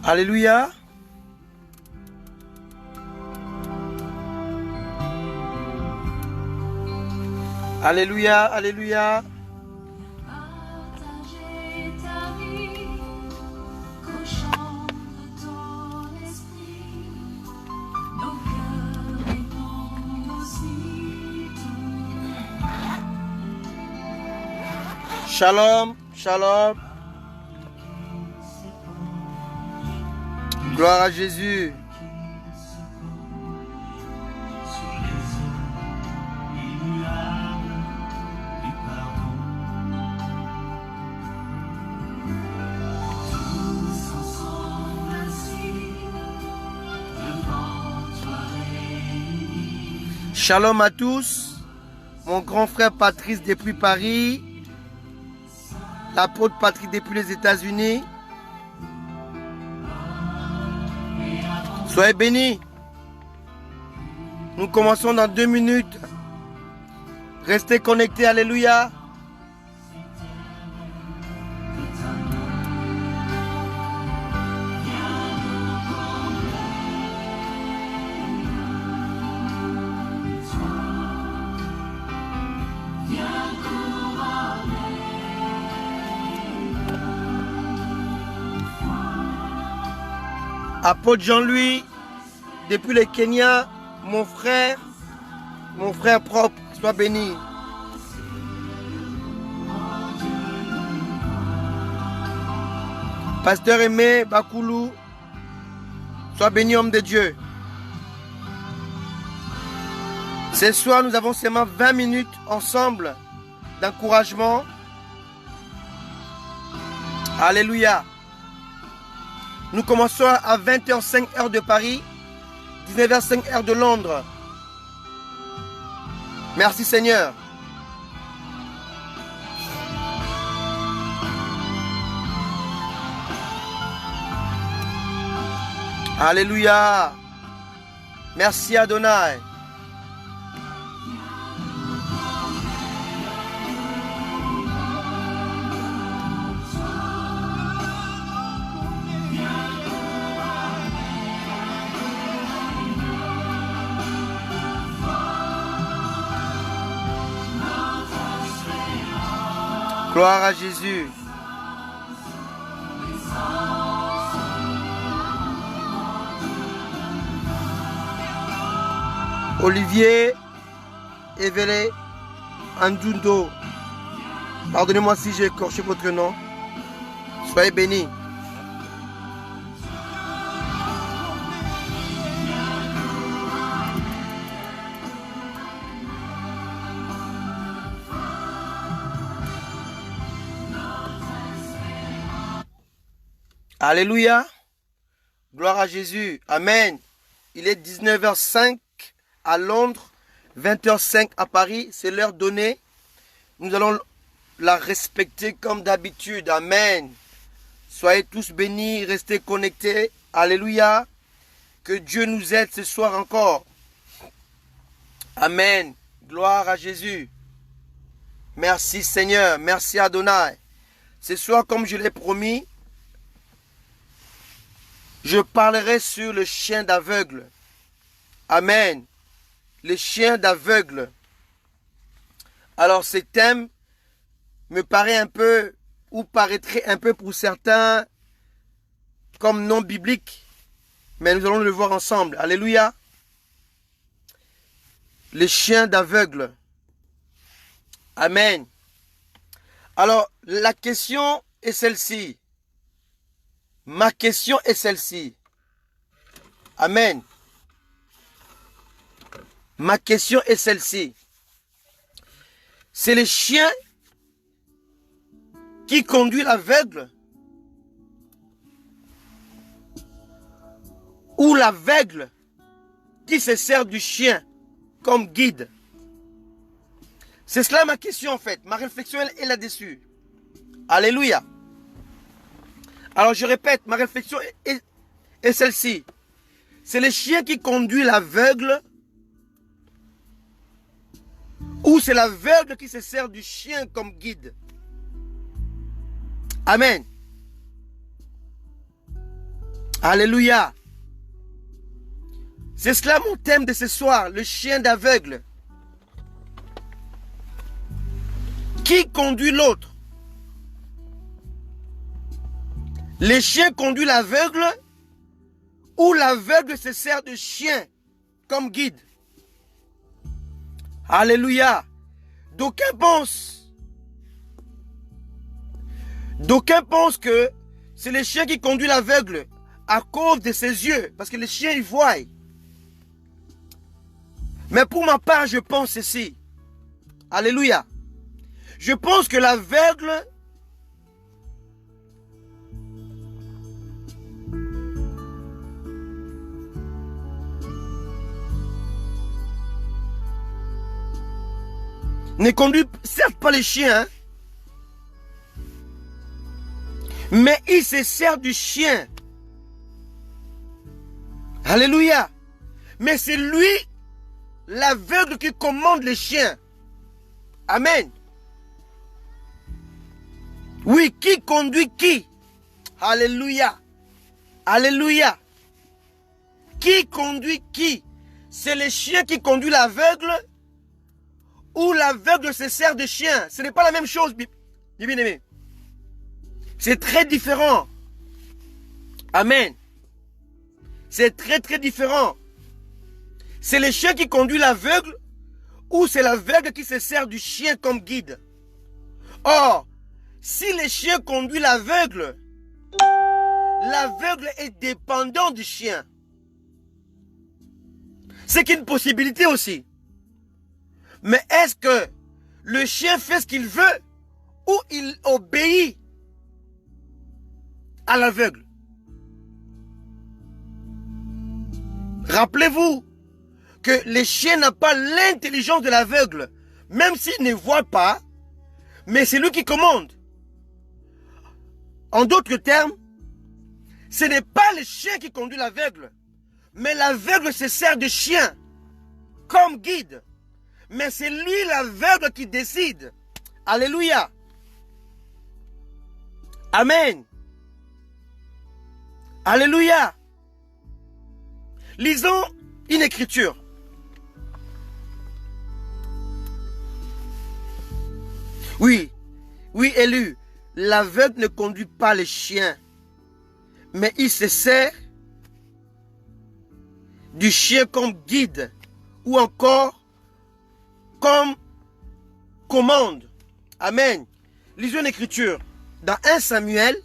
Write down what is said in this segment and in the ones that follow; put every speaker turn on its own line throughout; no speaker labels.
Alléluia. Alléluia, alléluia.
Partager ta vie, qu'au chant de ton esprit, nos cœurs répondent aussi tout.
Shalom, shalom. Gloire à Jésus. Shalom à tous, mon grand frère Patrice depuis Paris, l'apôtre Patrick depuis les États-Unis. Soyez bénis. Nous commençons dans 2 minutes. Restez connectés, alléluia. Apôtre Jean-Louis, depuis le Kenya, mon frère propre, sois béni. Pasteur Aimé Bakoulou, sois béni, homme de Dieu. Ce soir, nous avons seulement 20 minutes ensemble d'encouragement. Alléluia. Nous commençons à 20h05 heure de Paris, 19h05 heure de Londres. Merci Seigneur. Alléluia. Merci Adonai. Gloire à Jésus. Olivier Evele Andundo. Pardonnez-moi si j'ai écorché votre nom. Soyez bénis. Alléluia. Gloire à Jésus. Amen. Il est 19h05 à Londres, 20h05 à Paris. C'est l'heure donnée. Nous allons la respecter comme d'habitude. Amen. Soyez tous bénis. Restez connectés. Alléluia. Que Dieu nous aide ce soir encore. Amen. Gloire à Jésus. Merci Seigneur. Merci Adonai. Ce soir, comme je l'ai promis, je parlerai sur le chien d'aveugle. Amen. Le chien d'aveugle. Alors ce thème me paraît un peu, ou paraîtrait un peu pour certains, comme non biblique. Mais nous allons le voir ensemble. Alléluia. Le chien d'aveugle. Amen. Alors la question est celle-ci. Ma question est celle-ci. Amen. Ma question est celle-ci. C'est le chien qui conduit l'aveugle ou l'aveugle qui se sert du chien comme guide? C'est cela ma question en fait. Ma réflexion est là-dessus. Alléluia. Alors je répète, ma réflexion est celle-ci. C'est le chien qui conduit l'aveugle ou c'est l'aveugle qui se sert du chien comme guide? Amen. Alléluia. C'est cela mon thème de ce soir, le chien d'aveugle. Qui conduit l'autre? Le chien conduit l'aveugle ou l'aveugle se sert de chien comme guide? Alléluia. D'aucuns pensent que c'est le chien qui conduit l'aveugle à cause de ses yeux, parce que le chien il voit. Mais pour ma part, je pense ceci. Alléluia. Je pense que l'aveugle ne conduit certes pas les chiens, hein, mais il se sert du chien. Alléluia. Mais c'est lui, l'aveugle, qui commande les chiens. Amen. Oui, qui conduit qui? Alléluia. Alléluia. Qui conduit qui? C'est le chien qui conduit l'aveugle ou l'aveugle se sert de chien? Ce n'est pas la même chose, bien-aimé. C'est très différent. Amen. C'est très très différent. C'est le chien qui conduit l'aveugle ou c'est l'aveugle qui se sert du chien comme guide? Or, si le chien conduit l'aveugle, l'aveugle est dépendant du chien. C'est une possibilité aussi. Mais est-ce que le chien fait ce qu'il veut ou il obéit à l'aveugle? Rappelez-vous que le chien n'a pas l'intelligence de l'aveugle, même s'il ne voit pas, mais c'est lui qui commande. En d'autres termes, ce n'est pas le chien qui conduit l'aveugle, mais l'aveugle se sert de chien comme guide. Mais c'est lui l'aveugle qui décide. Alléluia. Amen. Alléluia. Lisons une écriture. Oui, élu. L'aveugle ne conduit pas les chiens, mais il se sert du chien comme guide ou encore comme commande. Amen. Lisons une écriture dans 1 Samuel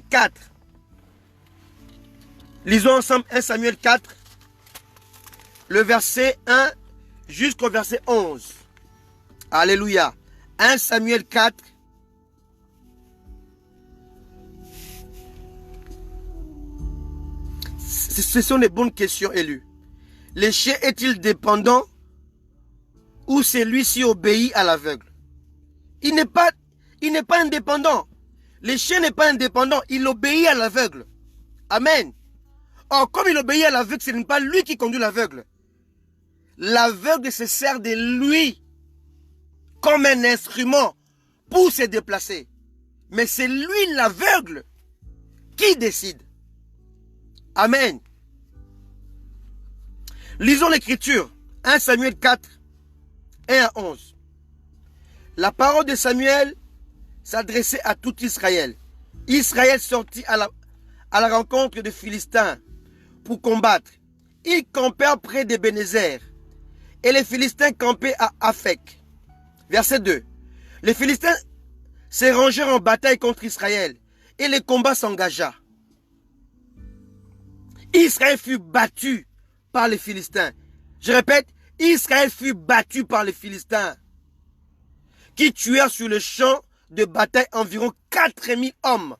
4. Lisons ensemble 1 Samuel 4, le verset 1 jusqu'au verset 11. Alléluia. 1 Samuel 4. Ce sont des bonnes questions, élues. Le chien est-il dépendant ou celui-ci obéit à l'aveugle? Il n'est pas indépendant. Le chien n'est pas indépendant, il obéit à l'aveugle. Amen. Or, comme il obéit à l'aveugle, ce n'est pas lui qui conduit l'aveugle. L'aveugle se sert de lui comme un instrument pour se déplacer. Mais c'est lui, l'aveugle, qui décide. Amen. Lisons l'écriture. 1 Samuel 4, 1 à 11. La parole de Samuel s'adressait à tout Israël. Israël sortit à la rencontre des Philistins pour combattre. Ils campèrent près d'Ebenezer et les Philistins campaient à Aphek. Verset 2. Les Philistins se rangèrent en bataille contre Israël et le combat s'engagea. Israël fut battu par les Philistins. Je répète, Israël fut battu par les Philistins qui tuèrent sur le champ de bataille environ 4000 hommes.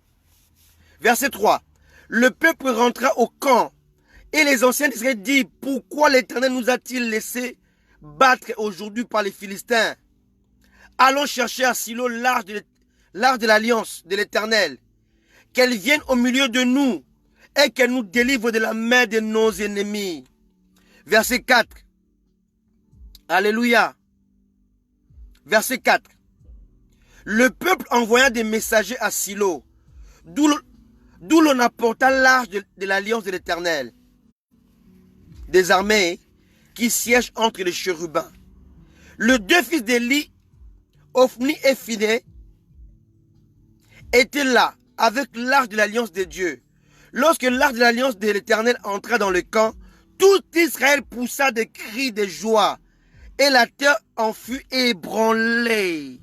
Verset 3. Le peuple rentra au camp et les anciens d'Israël dirent: pourquoi l'Éternel nous a-t-il laissé battre aujourd'hui par les Philistins? Allons chercher à Silo l'arche de l'alliance de l'Éternel, qu'elle vienne au milieu de nous et qu'elle nous délivre de la main de nos ennemis. Verset 4. Alléluia. Verset 4. Le peuple envoya des messagers à Silo, d'où d'où l'on apporta l'arche de l'alliance de l'Éternel, des armées qui siègent entre les chérubins. Les deux fils d'Élie, Ophni et Phiné, étaient là avec l'arche de l'alliance de Dieu. Lorsque l'arche de l'alliance de l'Éternel entra dans le camp, tout Israël poussa des cris de joie et la terre en fut ébranlée.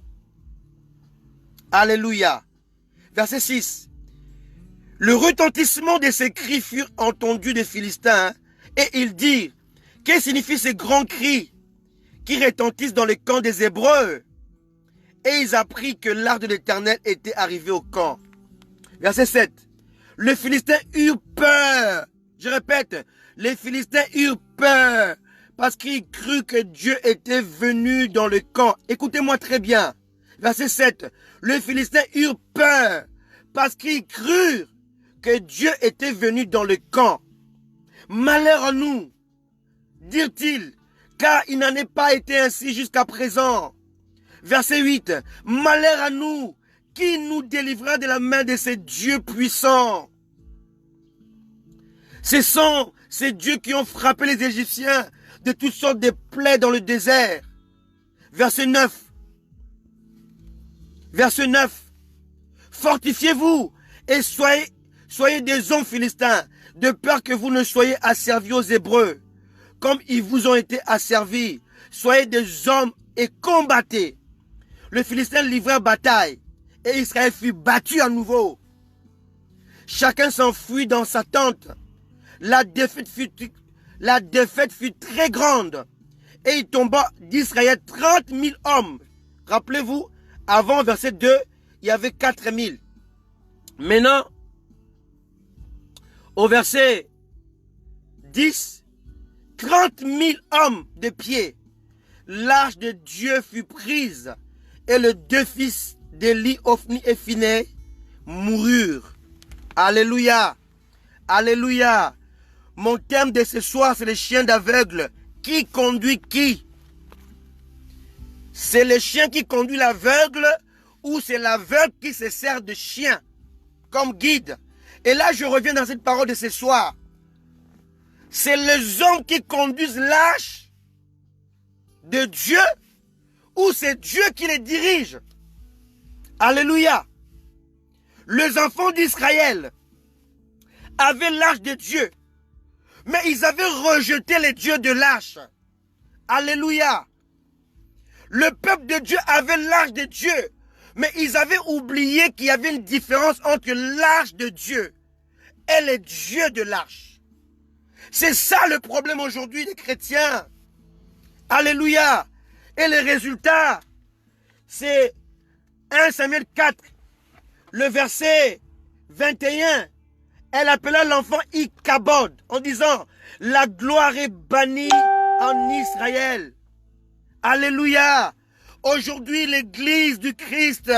Alléluia. Verset 6. Le retentissement de ces cris furent entendus des Philistins et ils dirent: que signifient ces grands cris qui retentissent dans le camp des Hébreux? Et ils apprirent que l'arche de l'Éternel était arrivée au camp. Verset 7. Les Philistins eurent peur. Je répète, les Philistins eurent peur parce qu'ils crurent que Dieu était venu dans le camp. Écoutez-moi très bien. Verset 7. Les Philistins eurent peur parce qu'ils crurent que Dieu était venu dans le camp. Malheur à nous, dirent-ils, car il n'en est pas été ainsi jusqu'à présent. Verset 8. Malheur à nous, qui nous délivrera de la main de ces dieux puissants? Ce sont ces dieux qui ont frappé les Égyptiens de toutes sortes de plaies dans le désert. Verset 9. Verset 9. Fortifiez-vous et soyez des hommes philistins, de peur que vous ne soyez asservis aux Hébreux, comme ils vous ont été asservis. Soyez des hommes et combattez. Les Philistins livrèrent bataille, et Israël fut battu à nouveau. Chacun s'enfuit dans sa tente. La défaite fut très grande, et il tomba d'Israël 30 000 hommes. Rappelez-vous, avant verset 2, il y avait 4 000. Maintenant, au verset 10, 30 000 hommes de pied. L'arche de Dieu fut prise, et les deux fils d'Élie, Ophni et Phiné, moururent. Alléluia. Alléluia. Mon thème de ce soir, c'est le chien d'aveugle. Qui conduit qui? C'est le chien qui conduit l'aveugle ou c'est l'aveugle qui se sert de chien comme guide? Et là, je reviens dans cette parole de ce soir. C'est les hommes qui conduisent l'arche de Dieu ou c'est Dieu qui les dirige? Alléluia. Les enfants d'Israël avaient l'arche de Dieu, mais ils avaient rejeté les dieux de l'arche. Alléluia. Le peuple de Dieu avait l'arche de Dieu, mais ils avaient oublié qu'il y avait une différence entre l'arche de Dieu et les dieux de l'arche. C'est ça le problème aujourd'hui des chrétiens. Alléluia. Et le résultat, c'est 1 Samuel 4, le verset 21. Elle appela l'enfant Ichabod en disant: la gloire est bannie en Israël. Alléluia. Aujourd'hui, l'église du Christ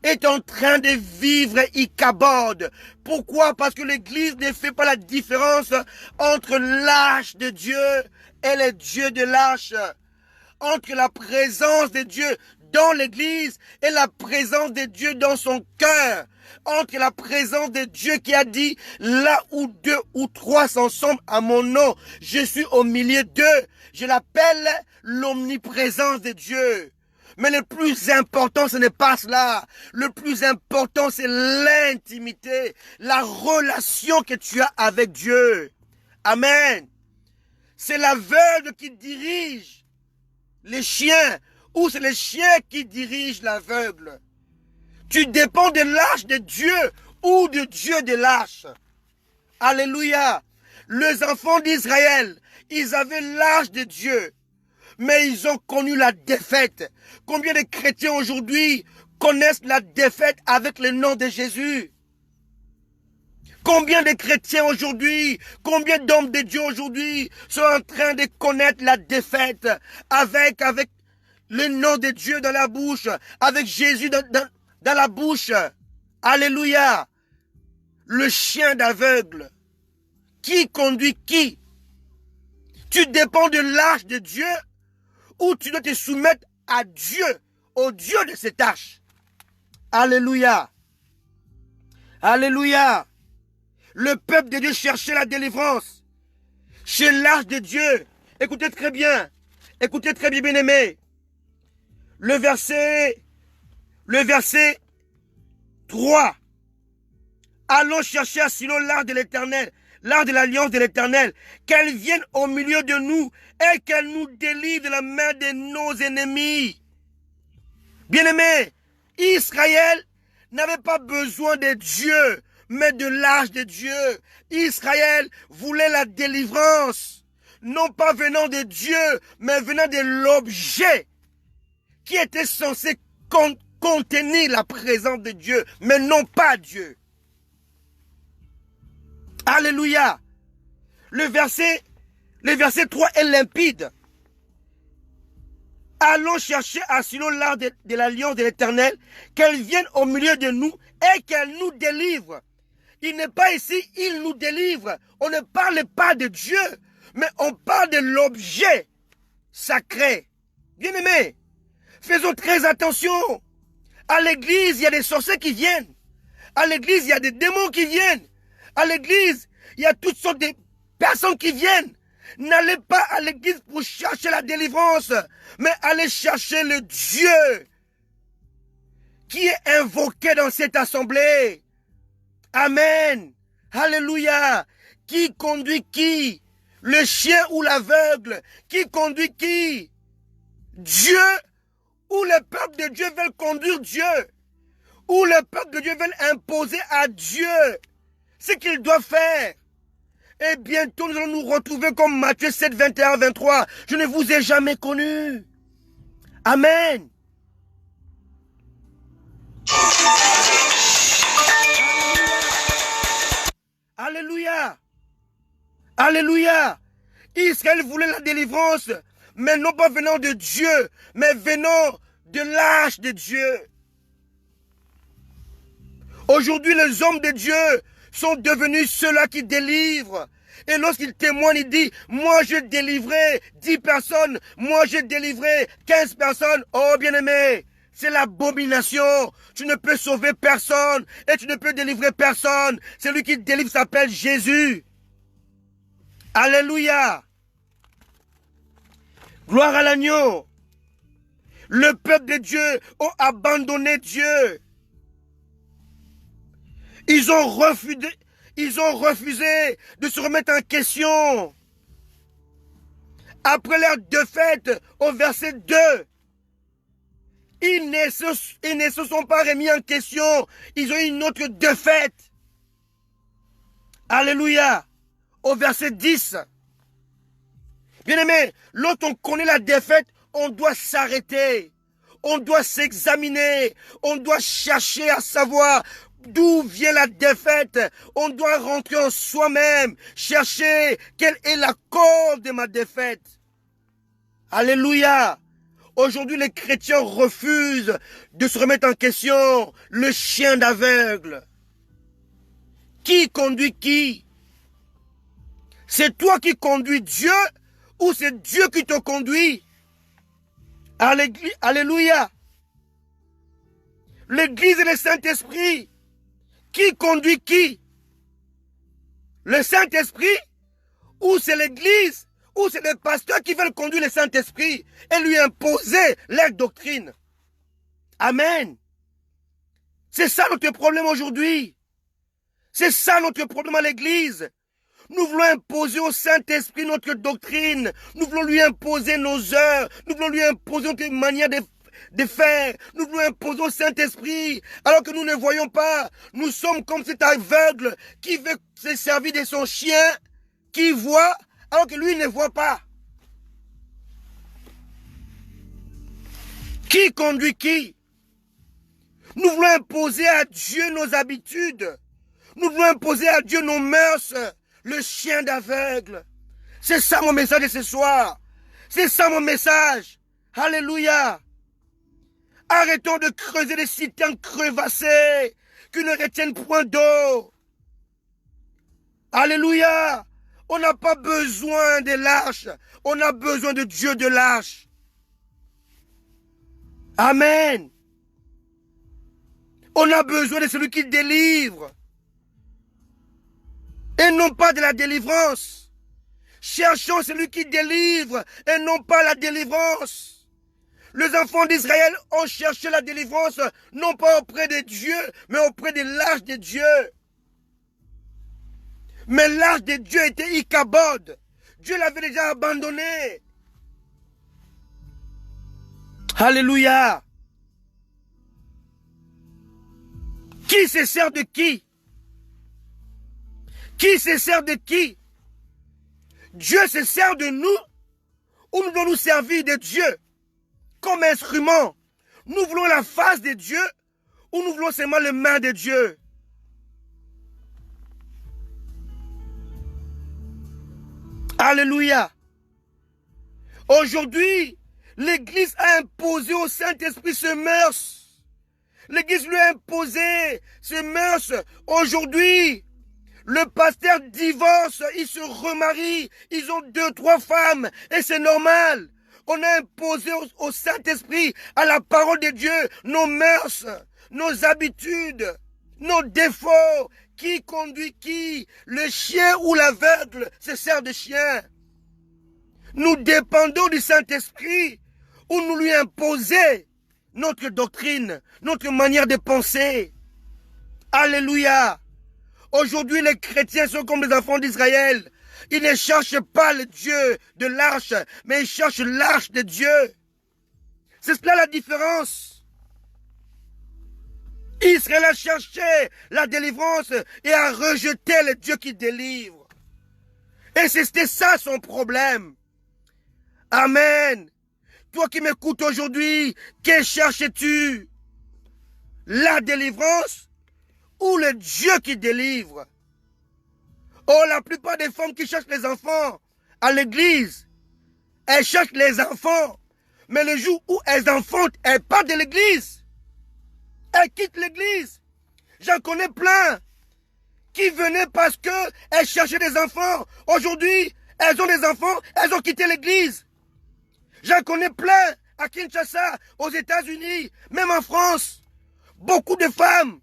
est en train de vivre Ichabod. Pourquoi? Parce que l'église ne fait pas la différence entre l'arche de Dieu et les dieux de l'arche. Entre la présence de Dieu dans l'église et la présence de Dieu dans son cœur. Entre la présence de Dieu qui a dit: là où 2 ou 3 s'ensemble à mon nom, je suis au milieu d'eux. Je l'appelle l'omniprésence de Dieu. Mais le plus important, ce n'est pas cela. Le plus important, c'est l'intimité, la relation que tu as avec Dieu. Amen. C'est l'aveugle qui dirige les chiens, ou c'est les chiens qui dirigent l'aveugle. Tu dépends de l'arche de Dieu ou de Dieu de l'arche. Alléluia. Les enfants d'Israël, ils avaient l'arche de Dieu, mais ils ont connu la défaite. Combien de chrétiens aujourd'hui connaissent la défaite avec le nom de Jésus? Combien de chrétiens aujourd'hui, combien d'hommes de Dieu aujourd'hui sont en train de connaître la défaite avec le nom de Dieu dans la bouche, avec Jésus dans la bouche? Alléluia. Le chien d'aveugle. Qui conduit qui? Tu dépends de l'arche de Dieu ou tu dois te soumettre à Dieu, au Dieu de cette arche? Alléluia. Alléluia. le peuple de Dieu cherchait la délivrance chez l'arche de Dieu. Écoutez très bien, bien aimé. Le verset 3. Allons chercher à Silo l'arche de l'Éternel, l'arche de l'alliance de l'Éternel, qu'elle vienne au milieu de nous et qu'elle nous délivre de la main de nos ennemis. Bien-aimés, Israël n'avait pas besoin de Dieu, mais de l'arche de Dieu. Israël voulait la délivrance, non pas venant de Dieu, mais venant de l'objet qui était censé contenir la présence de Dieu, mais non pas Dieu. Alléluia. Le verset 3 est limpide. Allons chercher à Silo l'arche de l'alliance de l'Éternel, qu'elle vienne au milieu de nous et qu'elle nous délivre. Il n'est pas ici, il nous délivre. On ne parle pas de Dieu, mais on parle de l'objet sacré. Bien-aimés, faisons très attention. À l'église, il y a des sorciers qui viennent. À l'église, il y a des démons qui viennent. À l'église, il y a toutes sortes de personnes qui viennent. N'allez pas à l'église pour chercher la délivrance, mais allez chercher le Dieu qui est invoqué dans cette assemblée. Amen. Alléluia. Qui conduit qui? Le chien ou l'aveugle? Qui conduit qui? Dieu ou le peuple de Dieu veulent conduire Dieu? Ou le peuple de Dieu veulent imposer à Dieu ce qu'il doit faire? Et bientôt nous allons nous retrouver comme Matthieu 7, 21, 23. Je ne vous ai jamais connu. Amen. Alléluia. Alléluia. Israël voulait la délivrance, mais non pas venant de Dieu, mais venant de l'arche de Dieu. Aujourd'hui, les hommes de Dieu sont devenus ceux-là qui délivrent. Et lorsqu'il témoigne, il dit, moi j'ai délivré 10 personnes, moi j'ai délivré 15 personnes. Oh bien-aimé, c'est l'abomination. Tu ne peux sauver personne et tu ne peux délivrer personne. Celui qui délivre s'appelle Jésus. Alléluia. Gloire à l'agneau. Le peuple de Dieu a abandonné Dieu. Ils ont refusé de se remettre en question. Après leur défaite, au verset 2, ils ne se sont pas remis en question. Ils ont eu une autre défaite. Alléluia. Au verset 10. Bien-aimé, lorsqu'on connaît la défaite, on doit s'arrêter. On doit s'examiner. On doit chercher à savoir d'où vient la défaite. On doit rentrer en soi-même, chercher quelle est la cause de ma défaite. Alléluia. Aujourd'hui, les chrétiens refusent de se remettre en question. Le chien d'aveugle. Qui conduit qui? C'est toi qui conduis Dieu ou c'est Dieu qui te conduit? Alléluia. L'Église et le Saint-Esprit. Qui conduit qui? Le Saint-Esprit? Ou c'est l'Église? Ou c'est les pasteurs qui veulent conduire le Saint-Esprit et lui imposer leur doctrine? Amen. C'est ça notre problème aujourd'hui. C'est ça notre problème à l'Église. Nous voulons imposer au Saint-Esprit notre doctrine. Nous voulons lui imposer nos heures. Nous voulons lui imposer notre manière de faire. Nous voulons imposer au Saint-Esprit. Alors que nous ne voyons pas. Nous sommes comme cet aveugle qui veut se servir de son chien, qui voit, alors que lui ne voit pas. Qui conduit qui? Nous voulons imposer à Dieu nos habitudes. Nous voulons imposer à Dieu nos mœurs. Le chien d'aveugle. C'est ça mon message de ce soir. C'est ça mon message. Alléluia. Arrêtons de creuser des citernes crevassées qui ne retiennent point d'eau. Alléluia. On n'a pas besoin de l'arche. On a besoin de Dieu de l'arche. Amen. On a besoin de celui qui délivre. et non pas de la délivrance. Cherchons celui qui délivre et non pas la délivrance. Les enfants d'Israël ont cherché la délivrance, non pas auprès de Dieu, mais auprès de l'arche de Dieu. Mais l'arche de Dieu était Ichabod. Dieu l'avait déjà abandonné. Alléluia. Qui se sert de qui? Qui se sert de qui? Dieu se sert de nous ou nous devons nous servir de Dieu comme instrument? Nous voulons la face de Dieu ou nous voulons seulement les mains de Dieu? Alléluia. Aujourd'hui, l'Église a imposé au Saint-Esprit ce mœurs. L'Église lui a imposé ce mœurs. Aujourd'hui, le pasteur divorce, il se remarie, ils ont 2, 3 femmes, et c'est normal. On a imposé au Saint-Esprit, à la parole de Dieu, nos mœurs, nos habitudes, nos défauts. Qui conduit qui? Le chien ou l'aveugle se sert de chien. Nous dépendons du Saint-Esprit ou nous lui imposer notre doctrine, notre manière de penser. Alléluia. Aujourd'hui, les chrétiens sont comme les enfants d'Israël. Ils ne cherchent pas le Dieu de l'arche, mais ils cherchent l'arche de Dieu. C'est cela la différence. Israël a cherché la délivrance et a rejeté le Dieu qui délivre. Et c'était ça son problème. Amen. Toi qui m'écoutes aujourd'hui, que cherches-tu? La délivrance ou le Dieu qui délivre? Oh, la plupart des femmes qui cherchent les enfants à l'église, elles cherchent les enfants. Mais le jour où elles enfantent, elles partent de l'église. Elles quittent l'église. J'en connais plein qui venaient parce qu'elles cherchaient des enfants. Aujourd'hui, elles ont des enfants, elles ont quitté l'église. J'en connais plein à Kinshasa, aux États-Unis, même en France. Beaucoup de femmes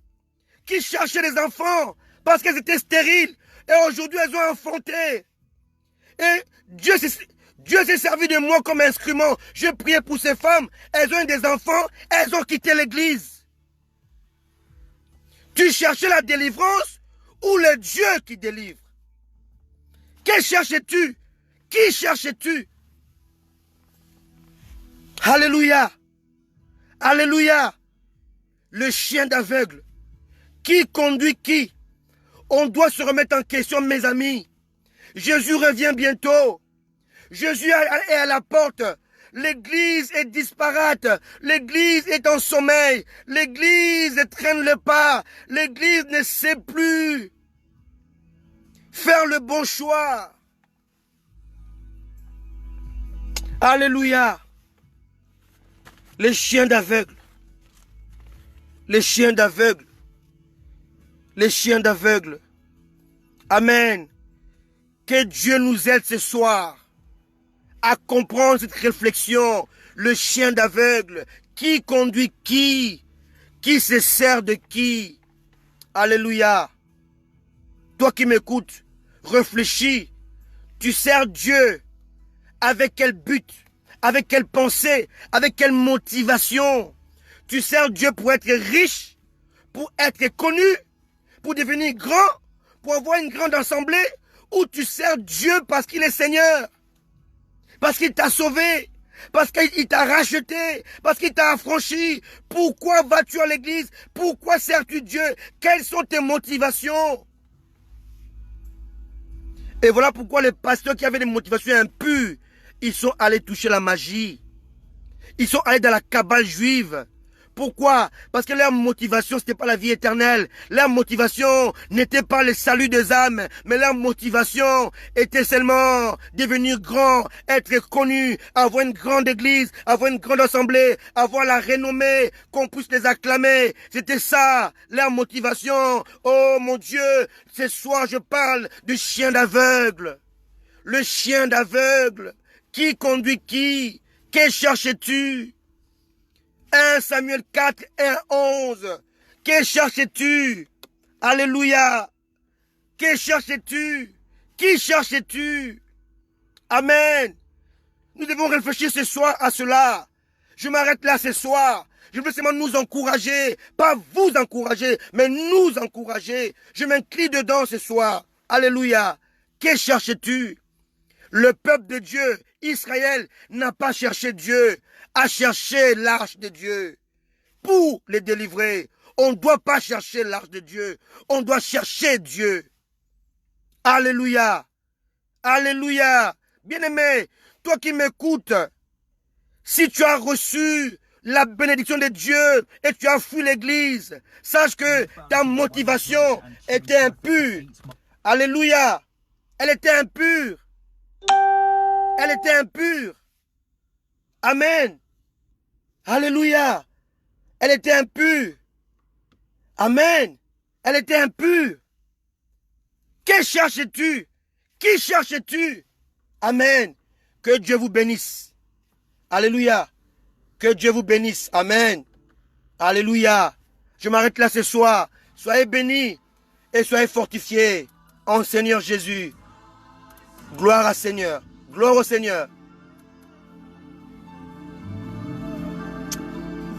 qui cherchaient des enfants parce qu'elles étaient stériles. Et aujourd'hui, elles ont enfanté. Et Dieu s'est servi de moi comme instrument. Je priais pour ces femmes. Elles ont eu des enfants, elles ont quitté l'église. Tu cherchais la délivrance ou le Dieu qui délivre? Que cherches-tu? Qui cherches-tu? Alléluia. Alléluia. Le chien d'aveugle. Qui conduit qui? On doit se remettre en question, mes amis. Jésus revient bientôt. Jésus est à la porte. L'église est disparate. L'église est en sommeil. L'église traîne le pas. L'église ne sait plus faire le bon choix. Alléluia. Les chiens d'aveugle. Les chiens d'aveugle. Les chiens d'aveugle. Amen. Que Dieu nous aide ce soir à comprendre cette réflexion. Le chien d'aveugle. Qui conduit qui? Qui se sert de qui? Alléluia. Toi qui m'écoutes, réfléchis. Tu sers Dieu. Avec quel but? Avec quelle pensée? Avec quelle motivation? Tu sers Dieu pour être riche? Pour être connu? Pour devenir grand? Pour avoir une grande assemblée? Ou tu sers Dieu parce qu'il est Seigneur? Parce qu'il t'a sauvé? Parce qu'il t'a racheté? Parce qu'il t'a affranchi? Pourquoi vas-tu à l'église? Pourquoi sers-tu Dieu? Quelles sont tes motivations? Et voilà pourquoi les pasteurs qui avaient des motivations impures, ils sont allés toucher la magie. Ils sont allés dans la cabale juive. Pourquoi? Parce que leur motivation, ce n'était pas la vie éternelle. Leur motivation n'était pas le salut des âmes. Mais leur motivation était seulement devenir grand, être connu, avoir une grande église, avoir une grande assemblée, avoir la renommée, qu'on puisse les acclamer. C'était ça, leur motivation. Oh mon Dieu, ce soir je parle du chien d'aveugle. Le chien d'aveugle. Qui conduit qui? Que cherches-tu? 1 Samuel 4, 1, 11. Que cherches-tu? Alléluia. Que cherches-tu? Qui cherches-tu? Amen. Nous devons réfléchir ce soir à cela. Je m'arrête là ce soir. Je veux seulement nous encourager. Pas vous encourager, mais nous encourager. Je m'incline dedans ce soir. Alléluia. Que cherches-tu? Le peuple de Dieu, Israël, n'a pas cherché Dieu, a cherché l'arche de Dieu pour les délivrer. On ne doit pas chercher l'arche de Dieu. On doit chercher Dieu. Alléluia. Alléluia. Bien-aimé, toi qui m'écoutes, si tu as reçu la bénédiction de Dieu et tu as fui l'église, sache que ta motivation était impure. Alléluia. Elle était impure. Elle était impure. Amen. Alléluia. Elle était impure. Amen. Elle était impure. Que cherches-tu? Qui cherches-tu? Amen. Que Dieu vous bénisse. Alléluia. Que Dieu vous bénisse. Amen. Alléluia. Je m'arrête là ce soir. Soyez bénis et soyez fortifiés en Seigneur Jésus. Gloire à Seigneur. Gloire au Seigneur.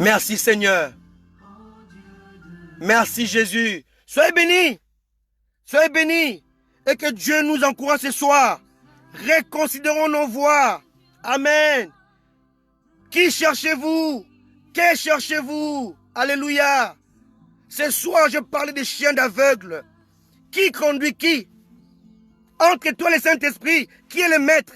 Merci Seigneur. Merci Jésus. Soyez bénis. Soyez bénis. Et que Dieu nous encourage ce soir. Reconsidérons nos voies. Amen. Qui cherchez-vous? Que cherchez-vous? Alléluia. Ce soir, je parlais des chiens d'aveugles. Qui conduit qui? Entre toi et le Saint-Esprit, qui est le maître?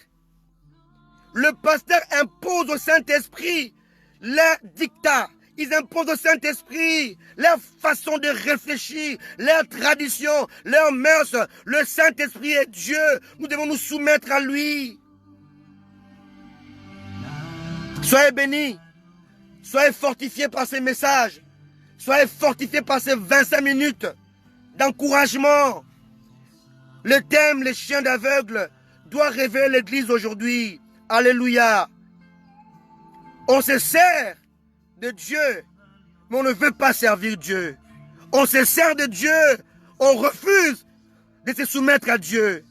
Le pasteur impose au Saint-Esprit leur dictat. Ils imposent au Saint-Esprit leur façon de réfléchir, leur tradition, leurs mœurs. Le Saint-Esprit est Dieu. Nous devons nous soumettre à lui. Soyez bénis. Soyez fortifiés par ces messages. Soyez fortifiés par ces 25 minutes d'encouragement. Le thème, les chiens d'aveugles, doit réveiller l'Église aujourd'hui. Alléluia. On se sert de Dieu, mais on ne veut pas servir Dieu. On se sert de Dieu, on refuse de se soumettre à Dieu.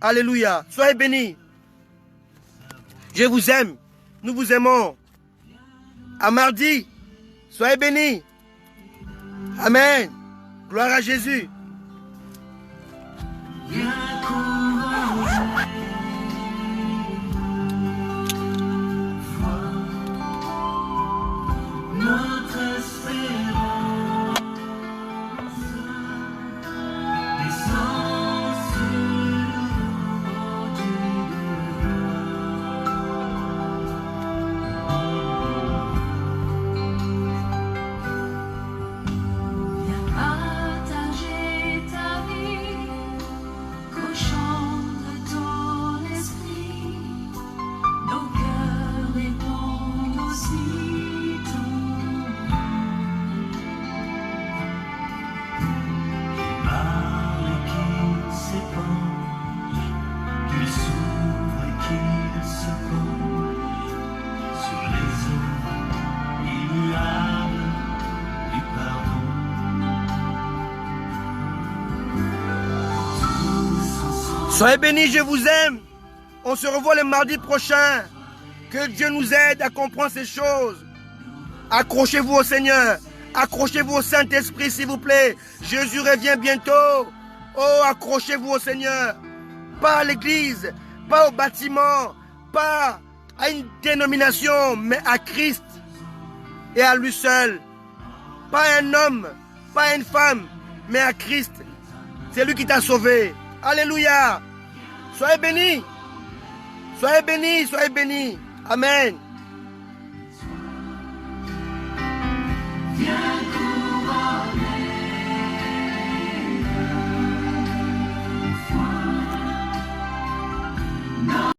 Alléluia. Soyez bénis. Je vous aime. Nous vous aimons. À mardi. Soyez bénis. Amen. Gloire à Jésus.
Notre espérance descend sur Viens partager ta vie qu'au chant de ton esprit, nos cœurs répondent aussitôt.
Parle et qu'il s'épanche, qu'il s'ouvre et qu'il se penche sur les eaux immuables du pardon. Tous ensemble.
Soyez bénis, je vous aime. On se revoit le mardi prochain. Que Dieu nous aide à comprendre ces choses. Accrochez-vous au Seigneur. Accrochez-vous au Saint-Esprit, s'il vous plaît. Jésus revient bientôt. Oh, accrochez-vous au Seigneur. Pas à l'église, pas au bâtiment, pas à une dénomination, mais à Christ et à lui seul. Pas à un homme, pas à une femme, mais à Christ. C'est lui qui t'a sauvé. Alléluia. Soyez bénis. Soyez bénis, soyez bénis. Amen.